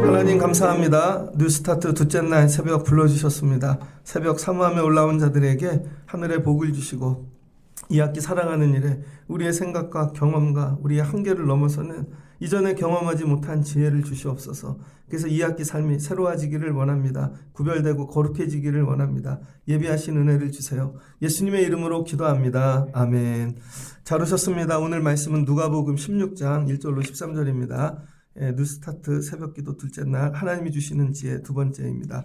하나님 감사합니다. 뉴스타트 둘째 날 새벽 불러주셨습니다. 새벽 사모함에 올라온 자들에게 하늘의 복을 주시고 이 학기 살아가는 일에 우리의 생각과 경험과 우리의 한계를 넘어서는 이전에 경험하지 못한 지혜를 주시옵소서. 그래서 이 학기 삶이 새로워지기를 원합니다. 구별되고 거룩해지기를 원합니다. 예비하신 은혜를 주세요. 예수님의 이름으로 기도합니다. 아멘. 잘 오셨습니다. 오늘 말씀은 누가복음 16장 1절로 13절입니다. 뉴스타트 새벽기도 둘째 날 하나님이 주시는 지혜 두 번째입니다.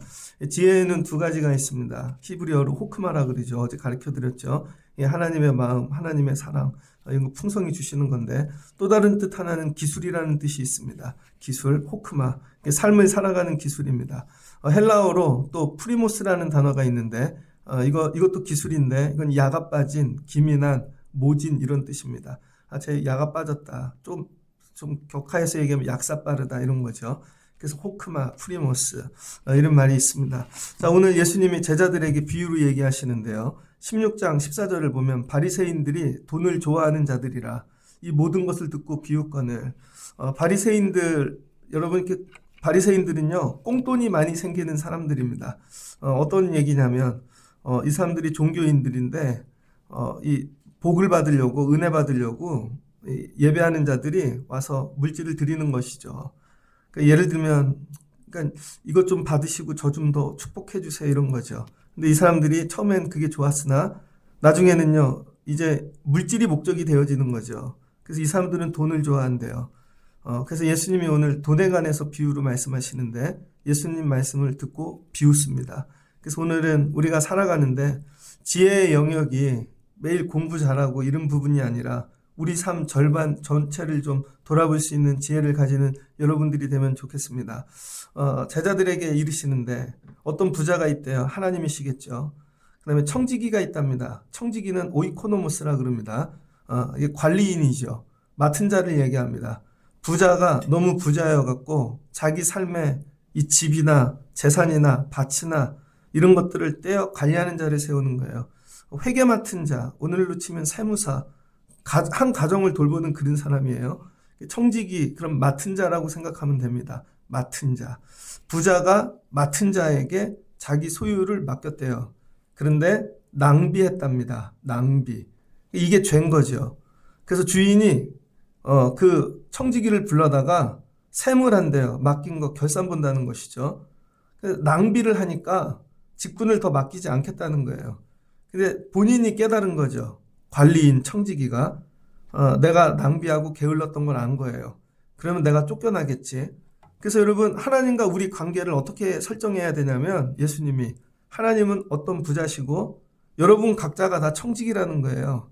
지혜에는 두 가지가 있습니다. 히브리어로 호크마라 그러죠. 어제 가르쳐드렸죠. 하나님의 마음, 하나님의 사랑, 이런 거 풍성히 주시는 건데 또 다른 뜻 하나는 기술이라는 뜻이 있습니다. 기술, 호크마, 삶을 살아가는 기술입니다. 헬라어로 또 프리모스라는 단어가 있는데 이것도 기술인데 이건 야가 빠진, 기민한, 모진 이런 뜻입니다. 제 야가 빠졌다. 좀 격하해서 얘기하면 약사 빠르다 이런 거죠. 그래서 호크마, 프리모스 이런 말이 있습니다. 자, 오늘 예수님이 제자들에게 비유로 얘기하시는데요. 16장 14절을 보면 바리새인들이 돈을 좋아하는 자들이라 이 모든 것을 듣고 비웃거늘. 바리새인들 여러분 바리새인들은요 꽁돈이 많이 생기는 사람들입니다. 어떤 얘기냐면 이 사람들이 종교인들인데 이 복을 받으려고 은혜 받으려고 예배하는 자들이 와서 물질을 드리는 것이죠. 그러니까 예를 들면 이것 좀 받으시고 저 좀 더 축복해 주세요 이런 거죠. 근데 이 사람들이 처음엔 그게 좋았으나 나중에는요 이제 물질이 목적이 되어지는 거죠. 그래서 이 사람들은 돈을 좋아한대요. 그래서 예수님이 오늘 돈에 관해서 비유로 말씀하시는데 예수님 말씀을 듣고 비웃습니다. 그래서 오늘은 우리가 살아가는데 지혜의 영역이 매일 공부 잘하고 이런 부분이 아니라 우리 삶 절반 전체를 좀 돌아볼 수 있는 지혜를 가지는 여러분들이 되면 좋겠습니다. 제자들에게 이르시는데 어떤 부자가 있대요. 하나님이시겠죠. 그 다음에 청지기가 있답니다. 청지기는 오이코노모스라 그럽니다. 이게 관리인이죠. 맡은 자를 얘기합니다. 부자가 너무 부자여갖고 자기 삶에 이 집이나 재산이나 밭이나 이런 것들을 떼어 관리하는 자를 세우는 거예요. 회계 맡은 자, 오늘로 치면 세무사, 한 가정을 돌보는 그런 사람이에요. 청지기, 그럼 맡은 자라고 생각하면 됩니다. 맡은 자. 부자가 맡은 자에게 자기 소유를 맡겼대요. 그런데 낭비했답니다. 낭비. 이게 죄인 거죠. 그래서 주인이 그 청지기를 불러다가 세무란대요. 맡긴 거 결산 본다는 것이죠. 낭비를 하니까 직분을 더 맡기지 않겠다는 거예요. 근데 본인이 깨달은 거죠. 관리인 청지기가 내가 낭비하고 게을렀던 걸 안 거예요. 그러면 내가 쫓겨나겠지. 그래서 여러분 하나님과 우리 관계를 어떻게 설정해야 되냐면 예수님이 하나님은 어떤 부자시고 여러분 각자가 다 청지기라는 거예요.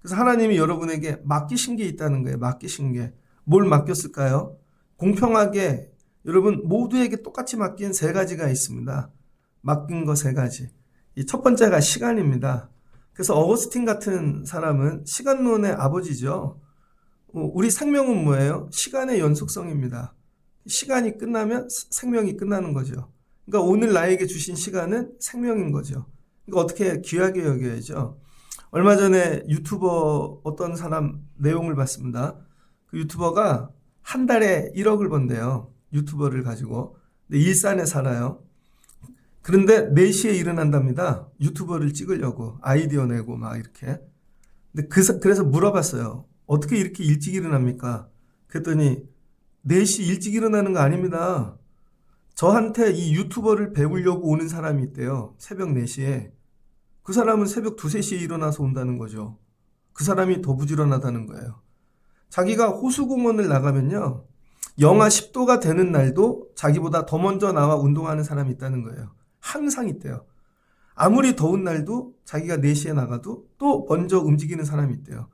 그래서 하나님이 여러분에게 맡기신 게 있다는 거예요. 맡기신 게. 뭘 맡겼을까요? 공평하게 여러분 모두에게 똑같이 맡긴 세 가지가 있습니다. 맡긴 거 세 가지. 이 첫 번째가 시간입니다. 그래서 어거스틴 같은 사람은 시간론의 아버지죠. 우리 생명은 뭐예요? 시간의 연속성입니다. 시간이 끝나면 생명이 끝나는 거죠. 그러니까 오늘 나에게 주신 시간은 생명인 거죠. 그러니까 어떻게 귀하게 여겨야죠. 얼마 전에 유튜버 어떤 사람 내용을 봤습니다. 그 유튜버가 한 달에 1억을 번대요. 유튜버를 가지고. 근데 일산에 살아요. 그런데 4시에 일어난답니다. 유튜버를 찍으려고 아이디어 내고 막 이렇게. 근데 그래서 물어봤어요. 어떻게 이렇게 일찍 일어납니까? 그랬더니 4시 일찍 일어나는 거 아닙니다. 저한테 이 유튜버를 배우려고 오는 사람이 있대요. 새벽 4시에. 그 사람은 새벽 2, 3시에 일어나서 온다는 거죠. 그 사람이 더 부지런하다는 거예요. 자기가 호수공원을 나가면요. 영하 10도가 되는 날도 자기보다 더 먼저 나와 운동하는 사람이 있다는 거예요. 항상 있대요. 아무리 더운 날도 자기가 4시에 나가도 또 먼저 움직이는 사람이 있대요.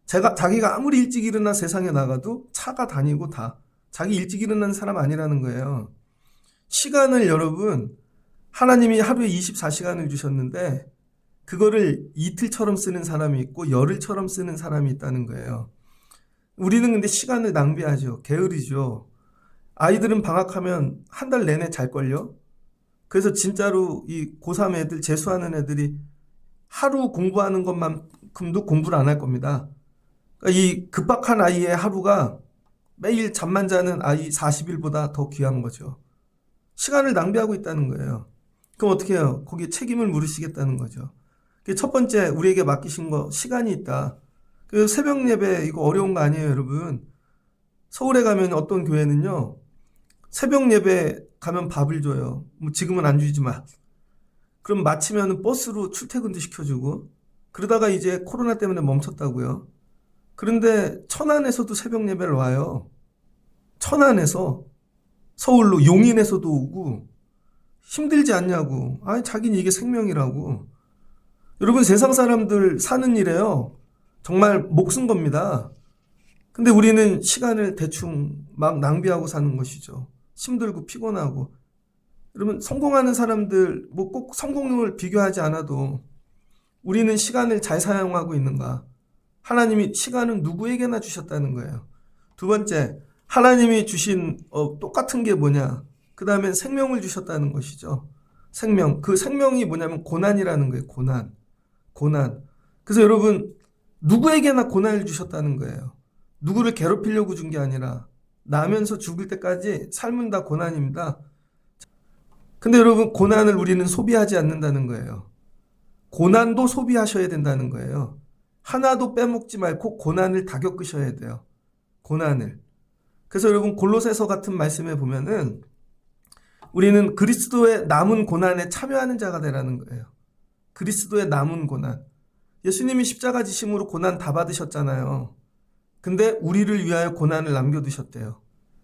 자기가 아무리 일찍 일어나 세상에 나가도 차가 다니고 다 자기 일찍 일어나는 사람 아니라는 거예요. 시간을 여러분 하나님이 하루에 24시간을 주셨는데 그거를 이틀처럼 쓰는 사람이 있고 열흘처럼 쓰는 사람이 있다는 거예요. 우리는 근데 시간을 낭비하죠. 게으르죠. 아이들은 방학하면 한 달 내내 잘걸요. 그래서 진짜로 이 고3 애들 재수하는 애들이 하루 공부하는 것만큼도 공부를 안 할 겁니다. 그러니까 이 급박한 아이의 하루가 매일 잠만 자는 아이 40일보다 더 귀한 거죠. 시간을 낭비하고 있다는 거예요. 그럼 어떻게 해요? 거기에 책임을 물으시겠다는 거죠. 첫 번째, 우리에게 맡기신 거 시간이 있다. 그 새벽 예배 이거 어려운 거 아니에요, 여러분. 서울에 가면 어떤 교회는요, 새벽 예배 가면 밥을 줘요. 뭐 지금은 안 주지만. 그럼 마치면 버스로 출퇴근도 시켜주고, 그러다가 이제 코로나 때문에 멈췄다고요. 그런데 천안에서도 새벽 예배를 와요. 천안에서, 서울로 용인에서도 오고, 힘들지 않냐고. 아니, 자기는 이게 생명이라고. 여러분, 세상 사람들 사는 일에요, 정말 목숨 겁니다. 근데 우리는 시간을 대충 막 낭비하고 사는 것이죠. 힘들고 피곤하고. 여러분, 성공하는 사람들, 뭐 꼭 성공을 비교하지 않아도 우리는 시간을 잘 사용하고 있는가? 하나님이 시간은 누구에게나 주셨다는 거예요. 두 번째, 하나님이 주신 똑같은 게 뭐냐? 그 다음에 생명을 주셨다는 것이죠. 생명. 그 생명이 뭐냐면 고난이라는 거예요. 고난. 그래서 여러분, 누구에게나 고난을 주셨다는 거예요. 누구를 괴롭히려고 준 게 아니라 나면서 죽을 때까지 삶은 다 고난입니다. 근데 여러분, 고난을 우리는 소비하지 않는다는 거예요. 고난도 소비하셔야 된다는 거예요. 하나도 빼먹지 말고 고난을 다 겪으셔야 돼요. 고난을. 그래서 여러분, 골로새서 같은 말씀에 보면은 우리는 그리스도의 남은 고난에 참여하는 자가 되라는 거예요. 그리스도의 남은 고난. 예수님이 십자가 지심으로 고난 다 받으셨잖아요. 근데 우리를 위하여 고난을 남겨두셨대요.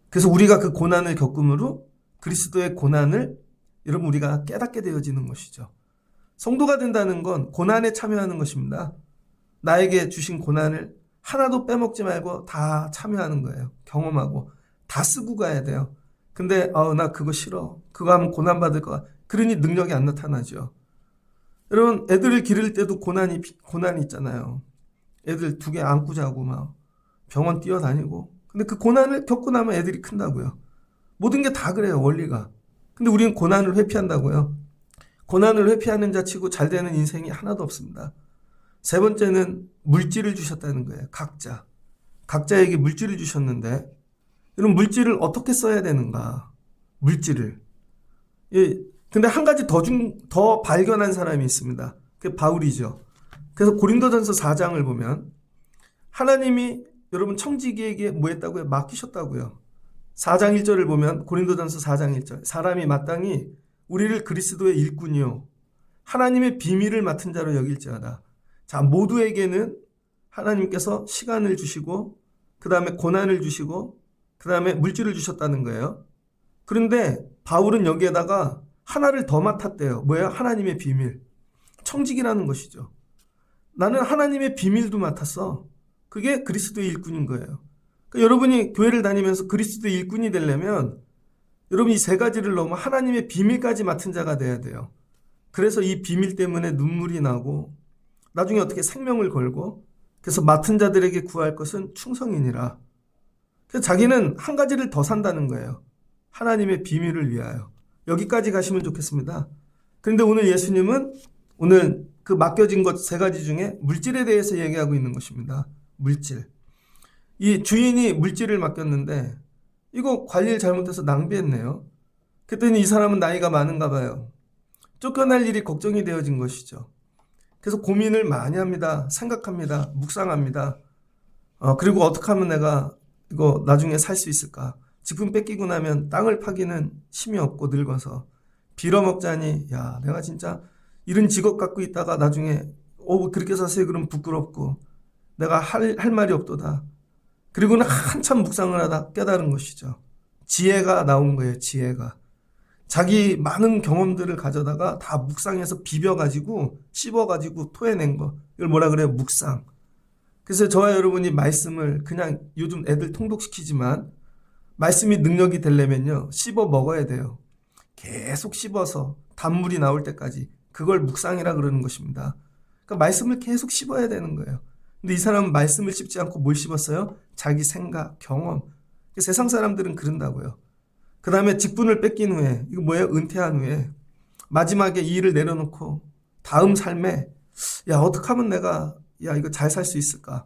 그래서 우리가 그 고난을 겪음으로 그리스도의 고난을 여러분 우리가 깨닫게 되어지는 것이죠. 성도가 된다는 건 고난에 참여하는 것입니다. 나에게 주신 고난을 하나도 빼먹지 말고 다 참여하는 거예요. 경험하고 다 쓰고 가야 돼요. 근데 나 그거 싫어. 그거 하면 고난받을 거야. 그러니 능력이 안 나타나죠. 여러분, 애들을 기를 때도 고난이 있잖아요. 애들 2개 안고 자고 막 병원 뛰어다니고. 근데 그 고난을 겪고 나면 애들이 큰다고요. 모든 게 다 그래요, 원리가. 근데 우리는 고난을 회피한다고요. 고난을 회피하는 자치고 잘 되는 인생이 하나도 없습니다. 세 번째는 물질을 주셨다는 거예요. 각자에게 물질을 주셨는데, 이런 물질을 어떻게 써야 되는가? 물질을. 근데 한 가지 더 발견한 사람이 있습니다. 그게 바울이죠. 그래서 고린도전서 4장을 보면 하나님이 여러분 청지기에게 뭐 했다고요? 맡기셨다고요. 4장 1절을 보면 고린도전서 4장 1절. 사람이 마땅히 우리를 그리스도의 일꾼이요 하나님의 비밀을 맡은 자로 여길지어다. 자, 모두에게는 하나님께서 시간을 주시고 그 다음에 고난을 주시고 그 다음에 물질을 주셨다는 거예요. 그런데 바울은 여기에다가 하나를 더 맡았대요. 뭐예요? 하나님의 비밀. 청직이라는 것이죠. 나는 하나님의 비밀도 맡았어. 그게 그리스도의 일꾼인 거예요. 그러니까 여러분이 교회를 다니면서 그리스도의 일꾼이 되려면 여러분 이 세 가지를 넘어 하나님의 비밀까지 맡은 자가 돼야 돼요. 그래서 이 비밀 때문에 눈물이 나고 나중에 어떻게 생명을 걸고 그래서 맡은 자들에게 구할 것은 충성이니라. 그래서 자기는 한 가지를 더 산다는 거예요. 하나님의 비밀을 위하여. 여기까지 가시면 좋겠습니다. 그런데 오늘 예수님은 오늘 그 맡겨진 것 세 가지 중에 물질에 대해서 얘기하고 있는 것입니다. 물질. 이 주인이 물질을 맡겼는데 이거 관리를 잘못해서 낭비했네요. 그랬더니 이 사람은 나이가 많은가 봐요. 쫓겨날 일이 걱정이 되어진 것이죠. 그래서 고민을 많이 합니다. 생각합니다. 묵상합니다. 그리고 어떻게 하면 내가 이거 나중에 살 수 있을까? 직분 뺏기고 나면 땅을 파기는 힘이 없고 늙어서 빌어먹자니 야 내가 진짜 이런 직업 갖고 있다가 나중에 그렇게 사세요 그러면 부끄럽고 내가 할 말이 없도다. 그리고는 한참 묵상을 하다 깨달은 것이죠. 지혜가 나온 거예요. 지혜가. 자기 많은 경험들을 가져다가 다 묵상해서 비벼가지고 씹어가지고 토해낸 거. 이걸 뭐라 그래요? 묵상. 그래서 저와 여러분이 말씀을 그냥 요즘 애들 통독시키지만 말씀이 능력이 되려면요. 씹어 먹어야 돼요. 계속 씹어서 단물이 나올 때까지. 그걸 묵상이라 그러는 것입니다. 그러니까 말씀을 계속 씹어야 되는 거예요. 근데 이 사람은 말씀을 씹지 않고 뭘 씹었어요? 자기 생각, 경험. 세상 사람들은 그런다고요. 그 다음에 직분을 뺏긴 후에, 이거 뭐예요? 은퇴한 후에 마지막에 이 일을 내려놓고 다음 삶에 야, 어떻게 하면 내가, 야, 이거 잘 살 수 있을까?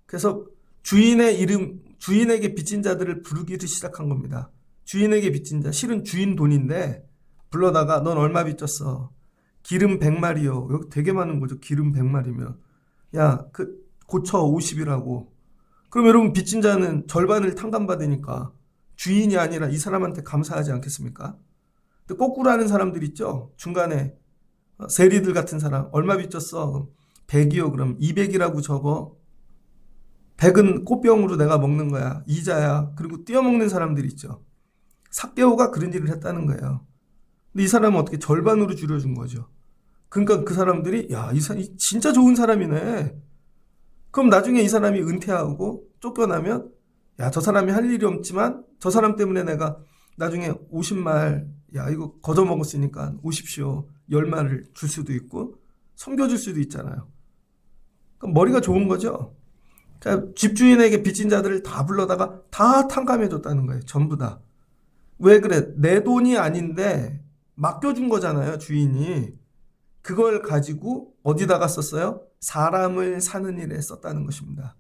그래서 주인에게 빚진 자들을 부르기를 시작한 겁니다. 주인에게 빚진 자, 실은 주인 돈인데, 불러다가 넌 얼마 빚졌어? 기름 100마리요. 여기 되게 많은 거죠. 기름 100마리면. 야, 고쳐 50이라고. 그럼 여러분 빚진 자는 절반을 탕감받으니까 주인이 아니라 이 사람한테 감사하지 않겠습니까? 근데 거꾸로 하는 사람들 있죠? 중간에 세리들 같은 사람. 얼마 빚졌어? 100이요. 그럼 200이라고 적어. 100은 꽃병으로 내가 먹는 거야. 이자야. 그리고 띄어먹는 사람들 있죠. 삭개오가 그런 일을 했다는 거예요. 근데 이 사람은 어떻게 절반으로 줄여준 거죠. 그러니까 그 사람들이 야, 이 사람 진짜 좋은 사람이네. 그럼 나중에 이 사람이 은퇴하고 쫓겨나면 야, 저 사람이 할 일이 없지만 저 사람 때문에 내가 나중에 50말 야, 이거 거저 먹었으니까 오십시오. 10말을 줄 수도 있고 섬겨줄 수도 있잖아요. 그럼 머리가 좋은 거죠. 그러니까 집주인에게 빚진 자들을 다 불러다가 다 탕감해줬다는 거예요. 전부 다. 왜 그래? 내 돈이 아닌데 맡겨준 거잖아요. 주인이. 그걸 가지고 어디다가 썼어요? 사람을 사는 일에 썼다는 것입니다.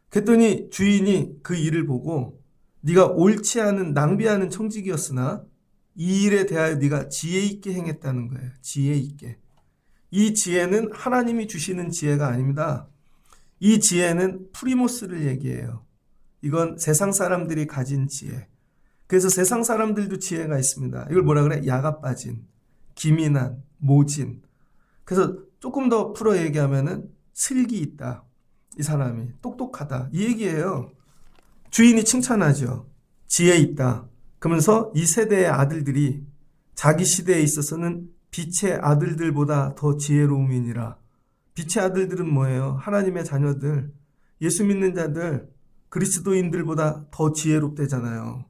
그랬더니 주인이 그 일을 보고 네가 옳지 않은 낭비하는 청지기였으나 이 일에 대하여 네가 지혜 있게 행했다는 거예요. 지혜 있게. 이 지혜는 하나님이 주시는 지혜가 아닙니다. 이 지혜는 프리모스를 얘기해요. 이건 세상 사람들이 가진 지혜. 그래서 세상 사람들도 지혜가 있습니다. 이걸 뭐라 그래? 야가 빠진, 기민한, 모진. 그래서 조금 더 풀어 얘기하면은 슬기 있다. 이 사람이 똑똑하다. 이 얘기예요. 주인이 칭찬하죠. 지혜 있다. 그러면서 이 세대의 아들들이 자기 시대에 있어서는 빛의 아들들보다 더 지혜로움이니라. 빛의 아들들은 뭐예요? 하나님의 자녀들, 예수 믿는 자들, 그리스도인들보다 더 지혜롭대잖아요.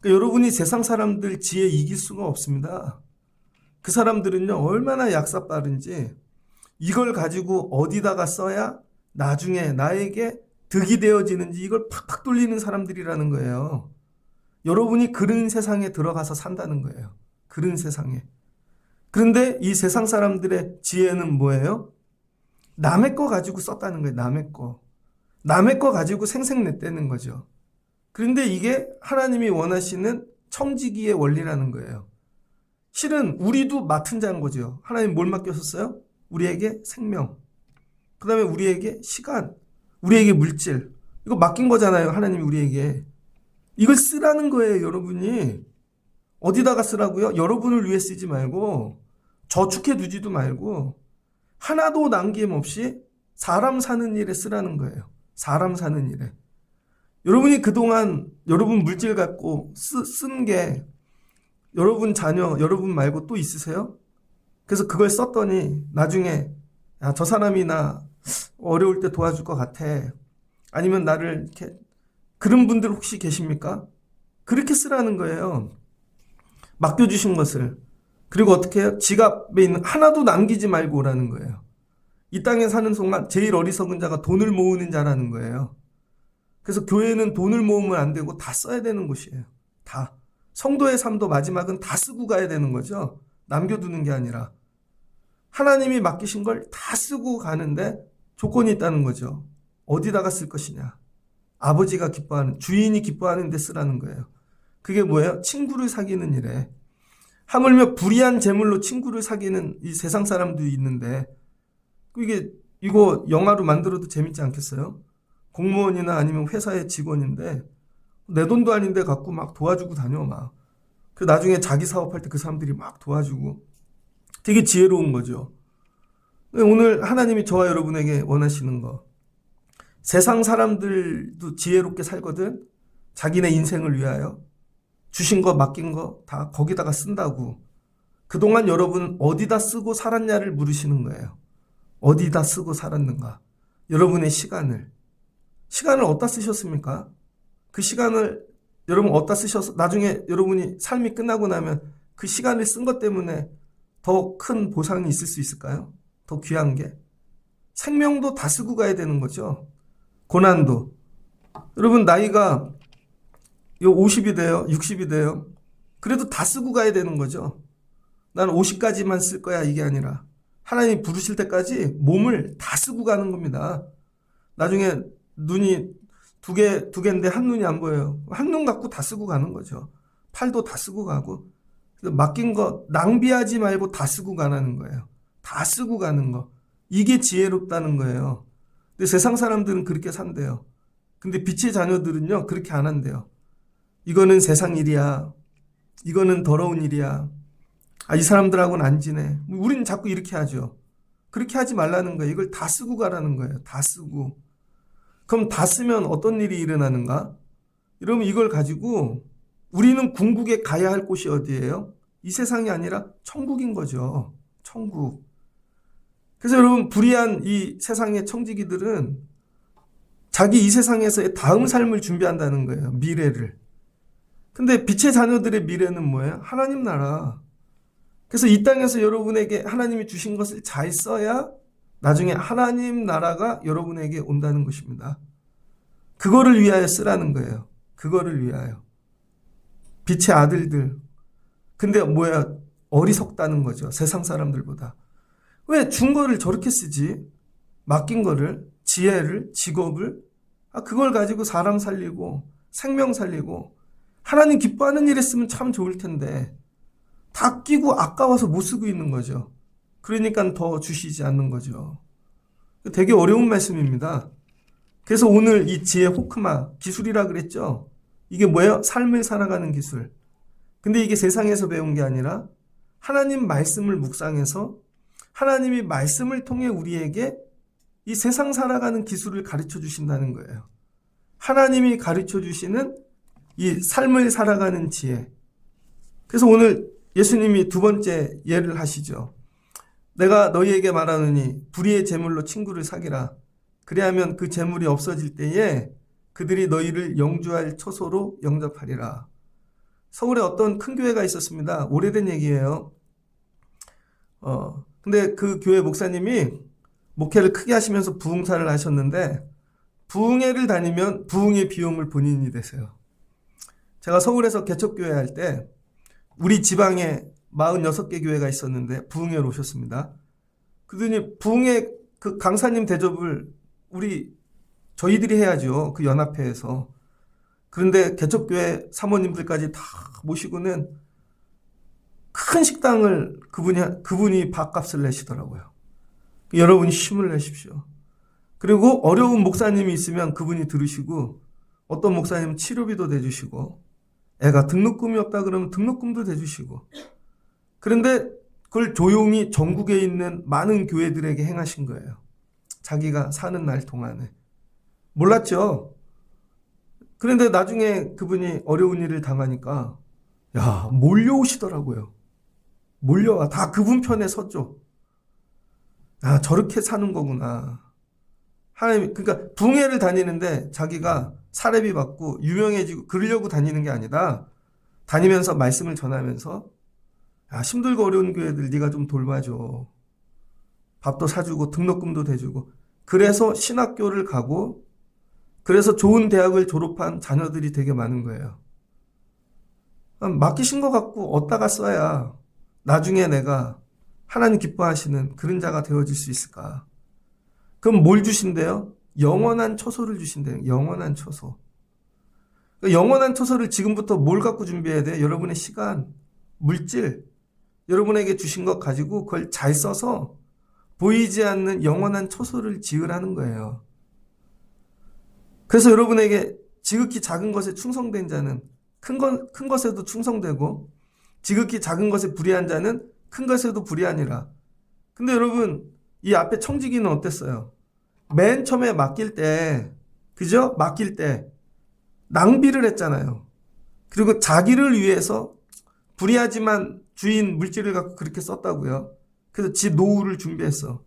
그러니까 여러분이 세상 사람들 지혜 이길 수가 없습니다. 그 사람들은요, 얼마나 약사 빠른지 이걸 가지고 어디다가 써야 나중에 나에게 득이 되어지는지 이걸 팍팍 돌리는 사람들이라는 거예요. 여러분이 그런 세상에 들어가서 산다는 거예요. 그런 세상에. 그런데 이 세상 사람들의 지혜는 뭐예요? 남의 거 가지고 썼다는 거예요. 남의 거. 남의 거 가지고 생색냈다는 거죠. 그런데 이게 하나님이 원하시는 청지기의 원리라는 거예요. 실은 우리도 맡은 자인 거죠. 하나님 뭘 맡겼었어요? 우리에게 생명. 그 다음에 우리에게 시간. 우리에게 물질. 이거 맡긴 거잖아요. 하나님이 우리에게. 이걸 쓰라는 거예요. 여러분이. 어디다가 쓰라고요? 여러분을 위해 쓰지 말고 저축해 두지도 말고 하나도 남김없이 사람 사는 일에 쓰라는 거예요. 사람 사는 일에. 여러분이 그동안 여러분 물질 갖고 쓴 게 여러분 자녀, 여러분 말고 또 있으세요? 그래서 그걸 썼더니 나중에 야, 저 사람이 나 어려울 때 도와줄 것 같아. 아니면 나를 이렇게 그런 분들 혹시 계십니까? 그렇게 쓰라는 거예요. 맡겨주신 것을. 그리고 어떻게 해요? 지갑에 있는 하나도 남기지 말고 오라는 거예요. 이 땅에 사는 동안 제일 어리석은 자가 돈을 모으는 자라는 거예요. 그래서 교회는 돈을 모으면 안 되고 다 써야 되는 곳이에요. 다. 성도의 삶도 마지막은 다 쓰고 가야 되는 거죠. 남겨두는 게 아니라. 하나님이 맡기신 걸 다 쓰고 가는데 조건이 있다는 거죠. 어디다가 쓸 것이냐. 아버지가 기뻐하는, 주인이 기뻐하는 데 쓰라는 거예요. 그게 뭐예요? 친구를 사귀는 일에. 하물며 불의한 재물로 친구를 사귀는 이 세상 사람도 있는데 이거 영화로 만들어도 재밌지 않겠어요? 공무원이나 아니면 회사의 직원인데 내 돈도 아닌데 갖고 막 도와주고 다녀 막. 그 나중에 자기 사업할 때 그 사람들이 막 도와주고 되게 지혜로운 거죠. 오늘 하나님이 저와 여러분에게 원하시는 거. 세상 사람들도 지혜롭게 살거든. 자기네 인생을 위하여. 주신 거 맡긴 거 다 거기다가 쓴다고. 그동안 여러분 어디다 쓰고 살았냐를 물으시는 거예요. 어디다 쓰고 살았는가. 여러분의 시간을 어디다 쓰셨습니까? 그 시간을 여러분 어디다 쓰셔서 나중에 여러분이 삶이 끝나고 나면 그 시간을 쓴 것 때문에 더 큰 보상이 있을 수 있을까요? 더 귀한 게. 생명도 다 쓰고 가야 되는 거죠. 고난도. 여러분 나이가 50이 돼요. 60이 돼요. 그래도 다 쓰고 가야 되는 거죠. 난 50까지만 쓸 거야 이게 아니라 하나님 부르실 때까지 몸을 다 쓰고 가는 겁니다. 나중에 눈이 두 개인데 한 눈이 안 보여요. 한 눈 갖고 다 쓰고 가는 거죠. 팔도 다 쓰고 가고. 맡긴 거 낭비하지 말고 다 쓰고 가라는 거예요. 다 쓰고 가는 거. 이게 지혜롭다는 거예요. 근데 세상 사람들은 그렇게 산대요. 근데 빛의 자녀들은요, 그렇게 안 한대요. 이거는 세상 일이야. 이거는 더러운 일이야. 아, 이 사람들하고는 안 지내. 우리는 자꾸 이렇게 하죠. 그렇게 하지 말라는 거예요. 이걸 다 쓰고 가라는 거예요. 다 쓰고. 그럼 다 쓰면 어떤 일이 일어나는가? 여러분, 이걸 가지고 우리는 궁극에 가야 할 곳이 어디예요? 이 세상이 아니라 천국인 거죠. 천국. 그래서 여러분, 불의한 이 세상의 청지기들은 자기 이 세상에서의 다음 삶을 준비한다는 거예요. 미래를. 근데 빛의 자녀들의 미래는 뭐예요? 하나님 나라. 그래서 이 땅에서 여러분에게 하나님이 주신 것을 잘 써야 나중에 하나님 나라가 여러분에게 온다는 것입니다. 그거를 위하여 쓰라는 거예요. 그거를 위하여. 빛의 아들들. 근데 뭐야? 어리석다는 거죠. 세상 사람들보다. 왜 준 거를 저렇게 쓰지? 맡긴 거를, 지혜를, 직업을, 그걸 가지고 사람 살리고 생명 살리고 하나님 기뻐하는 일 했으면 참 좋을 텐데 다 끼고 아까워서 못 쓰고 있는 거죠. 그러니까 더 주시지 않는 거죠. 되게 어려운 말씀입니다. 그래서 오늘 이 지혜 호크마 기술이라 그랬죠. 이게 뭐예요? 삶을 살아가는 기술. 근데 이게 세상에서 배운 게 아니라 하나님 말씀을 묵상해서 하나님이 말씀을 통해 우리에게 이 세상 살아가는 기술을 가르쳐 주신다는 거예요. 하나님이 가르쳐 주시는 이 삶을 살아가는 지혜. 그래서 오늘 예수님이 두 번째 예를 하시죠. 내가 너희에게 말하노니 불의의 재물로 친구를 사귀라. 그리하면 그 재물이 없어질 때에 그들이 너희를 영주할 처소로 영접하리라. 서울에 어떤 큰 교회가 있었습니다. 오래된 얘기예요. 근데 그 교회 목사님이 목회를 크게 하시면서 부흥사를 하셨는데 부흥회를 다니면 부흥의 비용을 본인이 내세요. 제가 서울에서 개척교회 할 때 우리 지방에 46개 교회가 있었는데 부흥회로 오셨습니다. 그러더니 부흥회 그 강사님 대접을 저희들이 해야죠. 그 연합회에서. 그런데 개척교회 사모님들까지 다 모시고는 큰 식당을 그분이 밥값을 내시더라고요. 여러분이 힘을 내십시오. 그리고 어려운 목사님이 있으면 그분이 들으시고 어떤 목사님은 치료비도 내주시고 애가 등록금이 없다 그러면 등록금도 대주시고 그런데 그걸 조용히 전국에 있는 많은 교회들에게 행하신 거예요. 자기가 사는 날 동안에. 몰랐죠. 그런데 나중에 그분이 어려운 일을 당하니까 몰려오시더라고요. 몰려와. 다 그분 편에 섰죠. 저렇게 사는 거구나. 하나님, 그러니까 붕해를 다니는데 자기가 사례비 받고 유명해지고 그러려고 다니는 게 아니라 다니면서 말씀을 전하면서 힘들고 어려운 교회들 네가 좀 돌봐줘. 밥도 사주고 등록금도 대주고. 그래서 신학교를 가고 그래서 좋은 대학을 졸업한 자녀들이 되게 많은 거예요. 맡기신 것 같고 얻다가 써야 나중에 내가 하나님 기뻐하시는 그런 자가 되어질 수 있을까? 그럼 뭘 주신대요? 영원한 처소를 주신대요. 영원한 처소. 영원한 처소를 지금부터 뭘 갖고 준비해야 돼요? 여러분의 시간, 물질, 여러분에게 주신 것 가지고 그걸 잘 써서 보이지 않는 영원한 처소를 지으라는 거예요. 그래서 여러분에게 지극히 작은 것에 충성된 자는 큰 것에도 충성되고 지극히 작은 것에 불의한 자는 큰 것에도 불의하니라. 근데 여러분 이 앞에 청지기는 어땠어요? 맨 처음에 맡길 때 그죠? 맡길 때 낭비를 했잖아요. 그리고 자기를 위해서 불의하지만 주인 물질을 갖고 그렇게 썼다고요. 그래서 지 노후를 준비했어.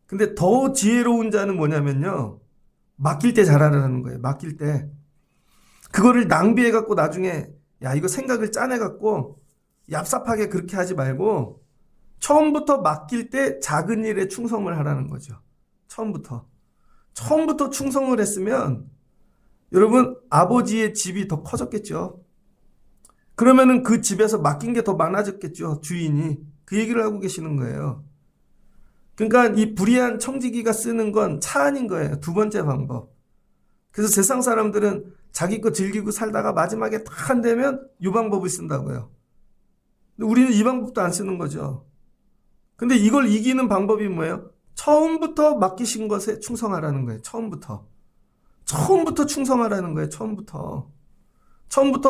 근데 더 지혜로운 자는 뭐냐면요. 맡길 때 잘하라는 거예요. 맡길 때. 그거를 낭비해갖고 나중에 이거 생각을 짜내갖고 얍삽하게 그렇게 하지 말고 처음부터 맡길 때 작은 일에 충성을 하라는 거죠. 처음부터 충성을 했으면 여러분 아버지의 집이 더 커졌겠죠. 그러면은 그 집에서 맡긴 게 더 많아졌겠죠. 주인이. 그 얘기를 하고 계시는 거예요. 그러니까 이 불의한 청지기가 쓰는 건 차안인 거예요. 두 번째 방법. 그래서 세상 사람들은 자기 거 즐기고 살다가 마지막에 딱 안 되면 이 방법을 쓴다고요. 근데 우리는 이 방법도 안 쓰는 거죠. 근데 이걸 이기는 방법이 뭐예요? 처음부터 맡기신 것에 충성하라는 거예요. 처음부터 충성하라는 거예요. 처음부터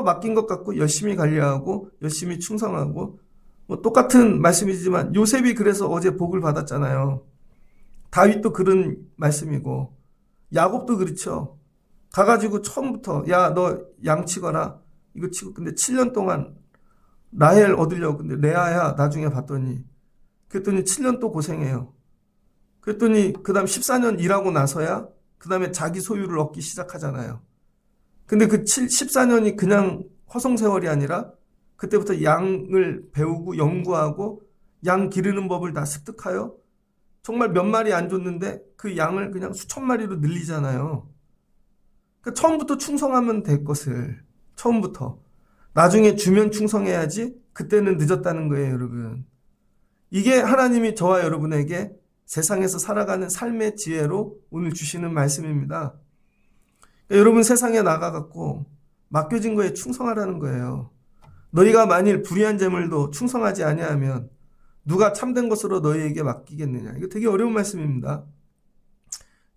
맡긴 것 갖고 열심히 관리하고 열심히 충성하고, 뭐 똑같은 말씀이지만 요셉이 그래서 어제 복을 받았잖아요. 다윗도 그런 말씀이고 야곱도 그렇죠. 가가지고 처음부터 야 너 양 치거라 이거 치고, 근데 7년 동안 라헬 얻으려고, 근데 레아야 나중에 봤더니, 그랬더니 7년 또 고생해요. 그랬더니 그 다음 14년 일하고 나서야 그 다음에 자기 소유를 얻기 시작하잖아요. 근데 그 14년이 그냥 허송세월이 아니라 그때부터 양을 배우고 연구하고 양 기르는 법을 다 습득하여 정말 몇 마리 안 줬는데 그 양을 그냥 수천 마리로 늘리잖아요. 그러니까 처음부터 충성하면 될 것을 처음부터, 나중에 주면 충성해야지 그때는 늦었다는 거예요, 여러분. 이게 하나님이 저와 여러분에게 세상에서 살아가는 삶의 지혜로 오늘 주시는 말씀입니다. 그러니까 여러분 세상에 나가갖고 맡겨진 거에 충성하라는 거예요. 너희가 만일 불의한 재물도 충성하지 아니하면 누가 참된 것으로 너희에게 맡기겠느냐. 이거 되게 어려운 말씀입니다.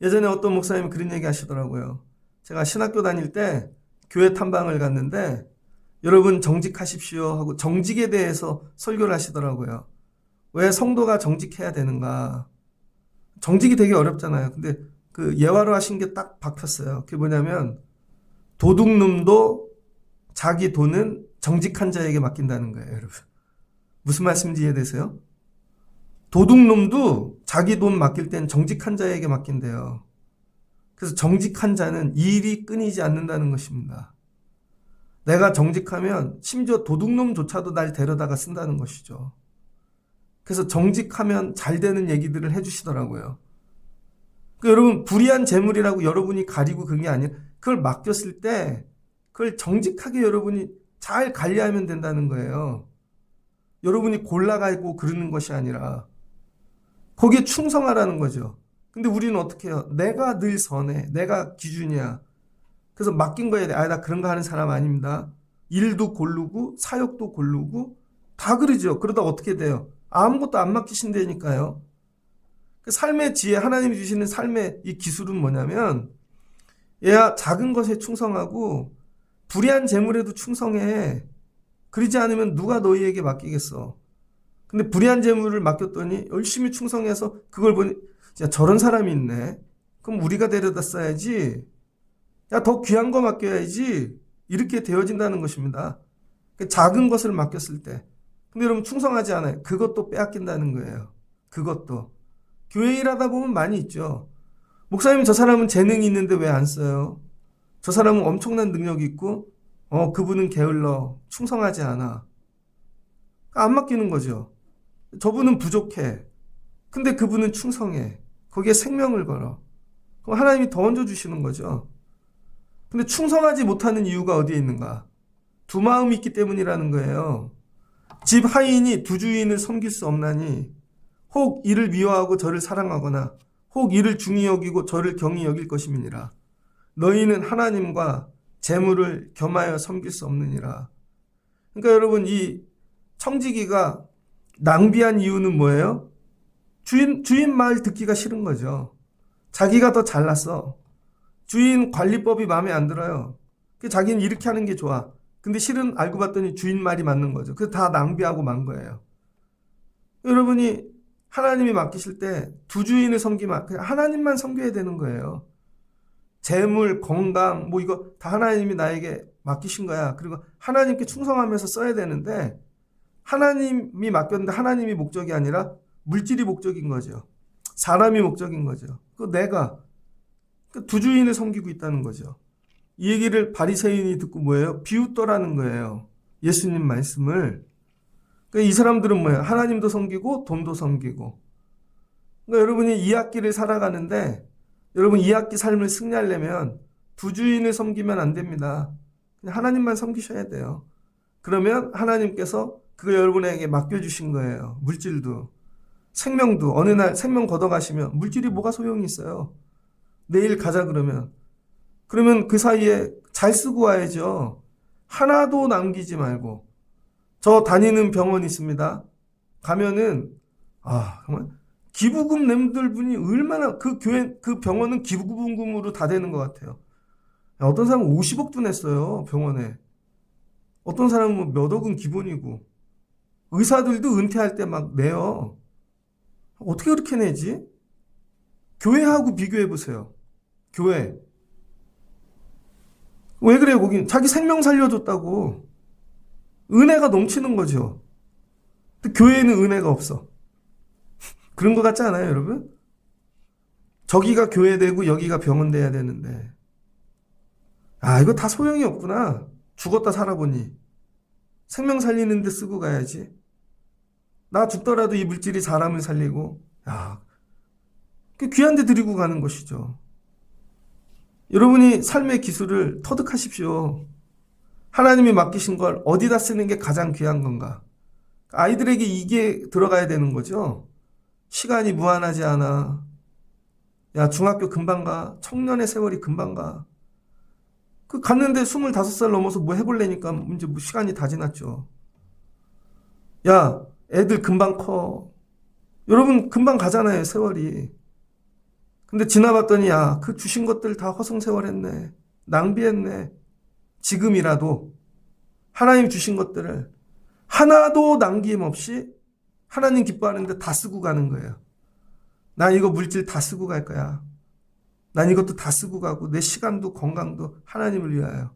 예전에 어떤 목사님이 그런 얘기 하시더라고요. 제가 신학교 다닐 때 교회 탐방을 갔는데 여러분 정직하십시오 하고 정직에 대해서 설교를 하시더라고요. 왜 성도가 정직해야 되는가. 정직이 되게 어렵잖아요. 근데 그 예화로 하신 게 딱 박혔어요. 그게 뭐냐면 도둑놈도 자기 돈은 정직한 자에게 맡긴다는 거예요, 여러분. 무슨 말씀인지 이해되세요? 도둑놈도 자기 돈 맡길 땐 정직한 자에게 맡긴대요. 그래서 정직한 자는 일이 끊이지 않는다는 것입니다. 내가 정직하면 심지어 도둑놈조차도 날 데려다가 쓴다는 것이죠. 그래서 정직하면 잘 되는 얘기들을 해주시더라고요. 여러분 불의한 재물이라고 여러분이 가리고 그런 게 아니라 그걸 맡겼을 때 그걸 정직하게 여러분이 잘 관리하면 된다는 거예요. 여러분이 골라가고 그러는 것이 아니라 거기에 충성하라는 거죠. 근데 우리는 어떻게 해요? 내가 늘 선해. 내가 기준이야. 그래서 맡긴 거에 대해 나 그런 거 하는 사람 아닙니다. 일도 고르고 사역도 고르고 다 그러죠. 그러다 어떻게 돼요? 아무것도 안 맡기신다니까요. 그 삶의 지혜, 하나님이 주시는 삶의 이 기술은 뭐냐면 얘야 작은 것에 충성하고 불의한 재물에도 충성해. 그러지 않으면 누가 너희에게 맡기겠어. 근데 불의한 재물을 맡겼더니 열심히 충성해서 그걸 보니 야 저런 사람이 있네. 그럼 우리가 데려다 써야지. 야 더 귀한 거 맡겨야지. 이렇게 되어진다는 것입니다. 작은 것을 맡겼을 때. 근데 여러분 충성하지 않아요. 그것도 빼앗긴다는 거예요. 그것도. 교회 일하다 보면 많이 있죠. 목사님 저 사람은 재능이 있는데 왜 안 써요? 저 사람은 엄청난 능력이 있고 그분은 게을러. 충성하지 않아. 안 맡기는 거죠. 저분은 부족해. 근데 그분은 충성해. 거기에 생명을 걸어. 그럼 하나님이 더 얹어주시는 거죠. 근데 충성하지 못하는 이유가 어디에 있는가? 두 마음이 있기 때문이라는 거예요. 집 하인이 두 주인을 섬길 수 없나니 혹 이를 미워하고 저를 사랑하거나 혹 이를 중히 여기고 저를 경히 여길 것임이니라. 너희는 하나님과 재물을 겸하여 섬길 수 없느니라. 그러니까 여러분 이 청지기가 낭비한 이유는 뭐예요? 주인 말 듣기가 싫은 거죠. 자기가 더 잘났어. 주인 관리법이 마음에 안 들어요. 자기는 이렇게 하는 게 좋아. 근데 실은 알고 봤더니 주인 말이 맞는 거죠. 그래서 다 낭비하고 만 거예요. 여러분이 하나님이 맡기실 때 두 주인을 섬기면 그냥 하나님만 섬겨야 되는 거예요. 재물, 건강 뭐 이거 다 하나님이 나에게 맡기신 거야. 그리고 하나님께 충성하면서 써야 되는데 하나님이 맡겼는데 하나님이 목적이 아니라 물질이 목적인 거죠. 사람이 목적인 거죠. 그 내가 두 주인을 섬기고 있다는 거죠. 이 얘기를 바리새인이 듣고 뭐예요? 비웃더라는 거예요. 예수님 말씀을. 그러니까 이 사람들은 뭐예요? 하나님도 섬기고 돈도 섬기고. 그러니까 여러분이 이 학기를 살아가는데 여러분 이 학기 삶을 승리하려면 두 주인을 섬기면 안 됩니다. 그냥 하나님만 섬기셔야 돼요. 그러면 하나님께서 그거 여러분에게 맡겨주신 거예요. 물질도. 생명도 어느 날 생명 걷어가시면 물질이 뭐가 소용이 있어요. 내일 가자 그러면 그 사이에 잘 쓰고 와야죠. 하나도 남기지 말고. 저 다니는 병원 있습니다. 가면은 정말 기부금 nem들 분이 얼마나 그 병원은 기부금으로 다 되는 것 같아요. 어떤 사람은 50억도 냈어요, 병원에. 어떤 사람은 몇 억은 기본이고. 의사들도 은퇴할 때 막 내요. 어떻게 그렇게 내지? 교회하고 비교해 보세요. 교회. 왜 그래요, 거긴? 자기 생명 살려줬다고. 은혜가 넘치는 거죠. 근데 교회에는 은혜가 없어. 그런 것 같지 않아요, 여러분? 저기가 교회 되고 여기가 병원 돼야 되는데. 이거 다 소용이 없구나. 죽었다 살아보니. 생명 살리는 데 쓰고 가야지. 나 죽더라도 이 물질이 사람을 살리고, 귀한 데 드리고 가는 것이죠. 여러분이 삶의 기술을 터득하십시오. 하나님이 맡기신 걸 어디다 쓰는 게 가장 귀한 건가? 아이들에게 이게 들어가야 되는 거죠. 시간이 무한하지 않아. 야, 중학교 금방 가. 청년의 세월이 금방 가. 갔는데 25살 넘어서 뭐 해볼래니까 이제 뭐 시간이 다 지났죠. 야, 애들 금방 커. 여러분 금방 가잖아요, 세월이. 근데 지나봤더니 그 주신 것들 다 허송세월했네. 낭비했네. 지금이라도 하나님 주신 것들을 하나도 남김없이 하나님 기뻐하는데 다 쓰고 가는 거예요. 난 이거 물질 다 쓰고 갈 거야. 난 이것도 다 쓰고 가고 내 시간도 건강도 하나님을 위하여.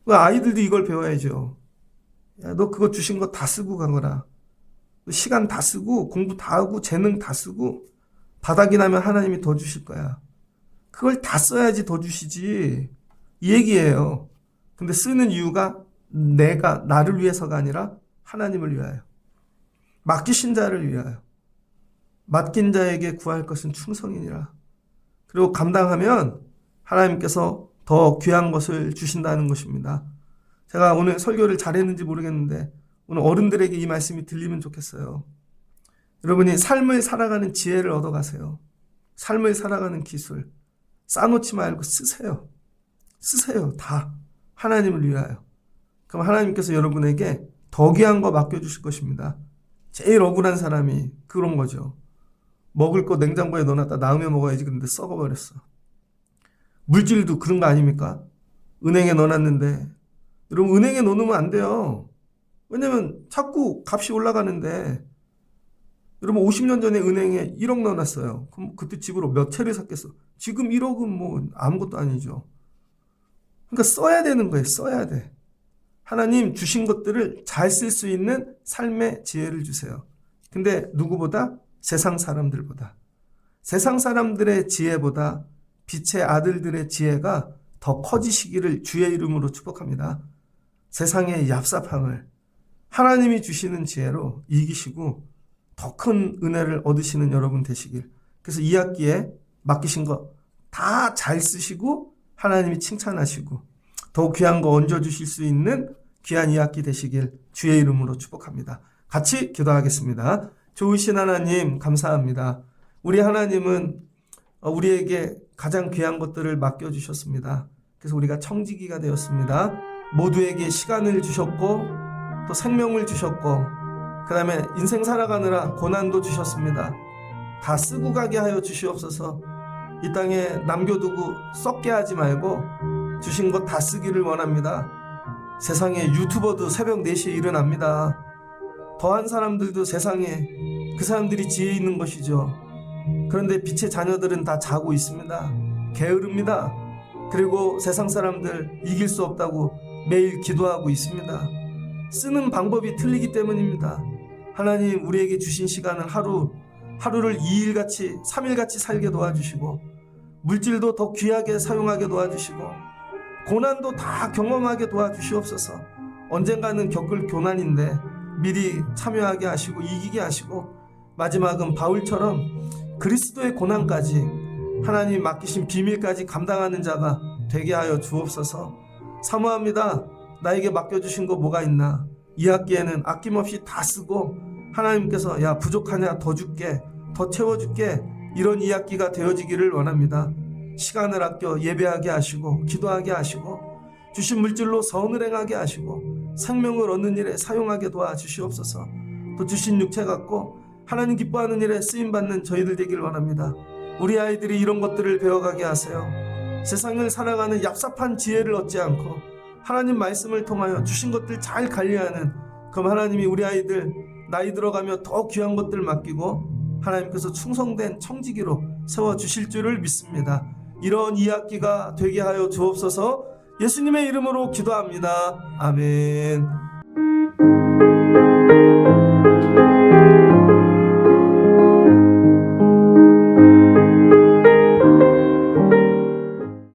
아이들도 이걸 배워야죠. 야, 너 그거 주신 거 다 쓰고 가거라. 시간 다 쓰고 공부 다 하고 재능 다 쓰고 바닥이 나면 하나님이 더 주실 거야. 그걸 다 써야지 더 주시지. 이 얘기예요. 근데 쓰는 이유가 나를 위해서가 아니라 하나님을 위하여. 맡기신 자를 위하여. 맡긴 자에게 구할 것은 충성이니라. 그리고 감당하면 하나님께서 더 귀한 것을 주신다는 것입니다. 제가 오늘 설교를 잘했는지 모르겠는데 오늘 어른들에게 이 말씀이 들리면 좋겠어요. 여러분이 삶을 살아가는 지혜를 얻어가세요. 삶을 살아가는 기술. 싸놓지 말고 쓰세요. 쓰세요. 다. 하나님을 위하여. 그럼 하나님께서 여러분에게 더 귀한 거 맡겨주실 것입니다. 제일 억울한 사람이 그런 거죠. 먹을 거 냉장고에 넣어놨다 나음에 먹어야지 그런데 썩어버렸어. 물질도 그런 거 아닙니까? 은행에 넣어놨는데 여러분 은행에 넣어놓으면 안 돼요. 왜냐면 자꾸 값이 올라가는데 여러분 50년 전에 은행에 1억 넣어놨어요. 그럼 그때 집으로 몇 채를 샀겠어? 지금 1억은 뭐 아무것도 아니죠. 그러니까 써야 되는 거예요. 써야 돼. 하나님 주신 것들을 잘 쓸 수 있는 삶의 지혜를 주세요. 근데 누구보다? 세상 사람들보다. 세상 사람들의 지혜보다 빛의 아들들의 지혜가 더 커지시기를 주의 이름으로 축복합니다. 세상의 얍삽함을 하나님이 주시는 지혜로 이기시고 더 큰 은혜를 얻으시는 여러분 되시길. 그래서 이 학기에 맡기신 거 다 잘 쓰시고 하나님이 칭찬하시고 더 귀한 거 얹어주실 수 있는 귀한 이 학기 되시길 주의 이름으로 축복합니다. 같이 기도하겠습니다. 좋으신 하나님 감사합니다. 우리 하나님은 우리에게 가장 귀한 것들을 맡겨주셨습니다. 그래서 우리가 청지기가 되었습니다. 모두에게 시간을 주셨고 또 생명을 주셨고 그 다음에 인생 살아가느라 고난도 주셨습니다. 다 쓰고 가게 하여 주시옵소서. 이 땅에 남겨두고 썩게 하지 말고 주신 것 다 쓰기를 원합니다. 세상에 유튜버도 새벽 4시에 일어납니다. 더한 사람들도 세상에 그 사람들이 지혜 있는 것이죠. 그런데 빛의 자녀들은 다 자고 있습니다. 게으릅니다. 그리고 세상 사람들 이길 수 없다고 매일 기도하고 있습니다. 쓰는 방법이 틀리기 때문입니다. 하나님 우리에게 주신 시간을 하루를 2일같이 3일같이 살게 도와주시고 물질도 더 귀하게 사용하게 도와주시고 고난도 다 경험하게 도와주시옵소서. 언젠가는 겪을 고난인데 미리 참여하게 하시고 이기게 하시고 마지막은 바울처럼 그리스도의 고난까지 하나님 맡기신 비밀까지 감당하는 자가 되게 하여 주옵소서. 사모합니다. 나에게 맡겨주신 거 뭐가 있나? 이 학기에는 아낌없이 다 쓰고 하나님께서 야 부족하냐 더 줄게 더 채워줄게 이런 2학기가 되어지기를 원합니다. 시간을 아껴 예배하게 하시고 기도하게 하시고 주신 물질로 선을 행하게 하시고 생명을 얻는 일에 사용하게 도와주시옵소서. 또 주신 육체 갖고 하나님 기뻐하는 일에 쓰임받는 저희들 되길 원합니다. 우리 아이들이 이런 것들을 배워가게 하세요. 세상을 살아가는 얍삽한 지혜를 얻지 않고 하나님 말씀을 통하여 주신 것들 잘 관리하는 그럼 하나님이 우리 아이들 나이 들어가며 더 귀한 것들 맡기고 하나님께서 충성된 청지기로 세워주실 줄을 믿습니다. 이런 2학기가 되게 하여 주옵소서. 예수님의 이름으로 기도합니다. 아멘.